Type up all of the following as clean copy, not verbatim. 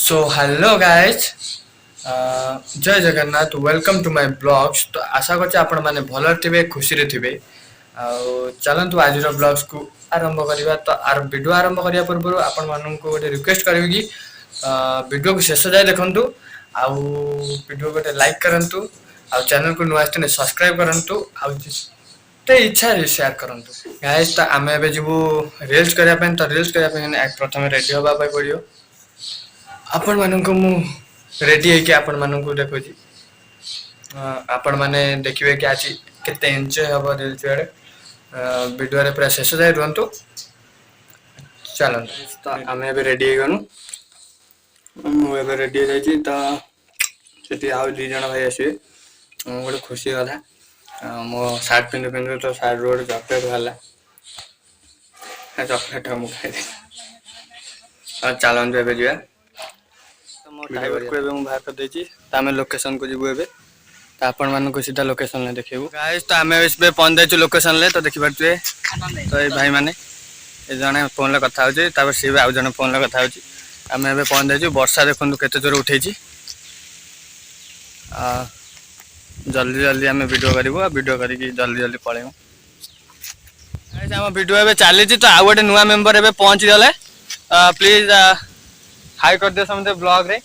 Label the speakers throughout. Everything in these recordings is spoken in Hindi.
Speaker 1: सो हेलो गाइज, जय Jagannath, welcome to my blogs. तो आशा करछे आपण माने भल थिबे, खुशी रे थिबे। चलतु आज ब्लॉग्स को आरंभ करवा। तो आर वीडियो आरंभ करने पूर्व आपण मानू गोटे रिक्वेस्ट करी कि वीडियो को शेष जाए देखु, आउ वीडियो गोटे लाइक करंतु, आउ चैनल को नुआ आसते सब्सक्राइब करंतु, आउ जिते इच्छा शेयर करंतु। गाइज तो आम एबे जीवु रील्स करने, तो रील्स करने प्रथम रेडी होगा पड़ो। आपण मानक मु रेडी है कि आपण मानक देखो आपण माने देखिए कि आज केते एंजॉय हम रील्स वीडियो रे पूरा शेष जाए रुहतु। चलो तो आम ए रेडी गनु, मुझे रेडी हो जाइए। तो सेठी आउ दी जन भाई आसवे, गोटे खुशी कथा। मो सार्ट पिंधु पिंधु तो सार्ट रोड चॉकलेट बाहर, चॉकलेट मुझे चलते ए जा ड्राइवर को बाहर कर देछि। तो आम लोकेशन को जीवु एबे, तो आपण मानक सीधा लोकेशन ले देखिबु। गाइस तो आम इसबे पहुंच जाइछु लोकेशन ले। तो देखि पारछे तो ए भाई माने ए जने फोन ले कथा होछि, तापर सी आउ जने फोन ले कथा होछि। आम एबे पहुंच जाइछु। वर्षा देखंतु केते जोर उठेछि। जल्दी जल्दी आम वीडियो करिवु, वीडियो करिकि जल्दी जल्दी पळेउ। गाइस आम वीडियो एबे चलीछि। तो आउ गोटे नुवा मेंबर एबे पहुंच गले। प्लीज हाई कर दियो समझे ब्लॉग रे।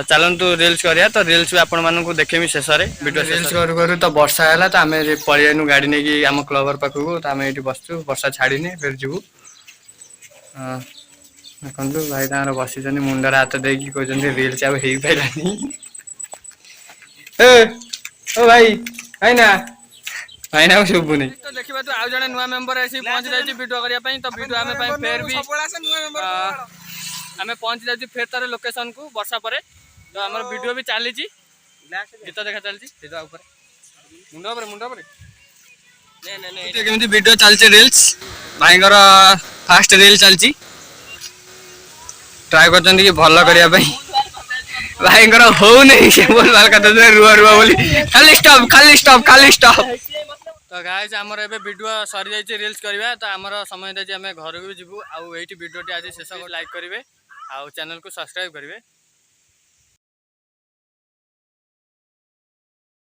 Speaker 1: चलतु रील्स करिया। तो रील्स भी आपण मानक देखेमी शेष रे वीडियो रील्स करू करू तो वर्षा है। तो आम पलैनु गाड़ी नहीं कि आम क्लबर पाखक। तो आम ये बसचु, वर्षा छाड़ीनी फिर जीवु। देखु भाई तार बसी मुंडर हाथ दे कहते रील्स आउ हो पारानी। ओ भाई भाई ना भाई ना शुभु नहीं। तो देखा तो आउ जने नुआ मेंबर आसी पहुंच जाई वीडियो करिया पई। तो वीडियो आमे पई फेर भी आमे पहुंच जाई फेर तार लोकेशन को वर्षा परे। तो हमर वीडियो भी चली गीत देखा चलती ऊपर मुंड केमती वीडियो चलती। रील्स भाई फास्ट रील चलती। ट्राए कर भल करने भाई हो नहीं बोल रुआ रुआ बोली खाली स्टॉप खाली स्टॉप खाली स्टॉप। तो गाइस आमर एबे वीडियो सरी जाइए रील्स करवा। तो आमर समय आम घर को भी जीवु। आउ वीडियो आज शेष लाइक करेंगे, आउ चैनल को सब्सक्राइब करेंगे।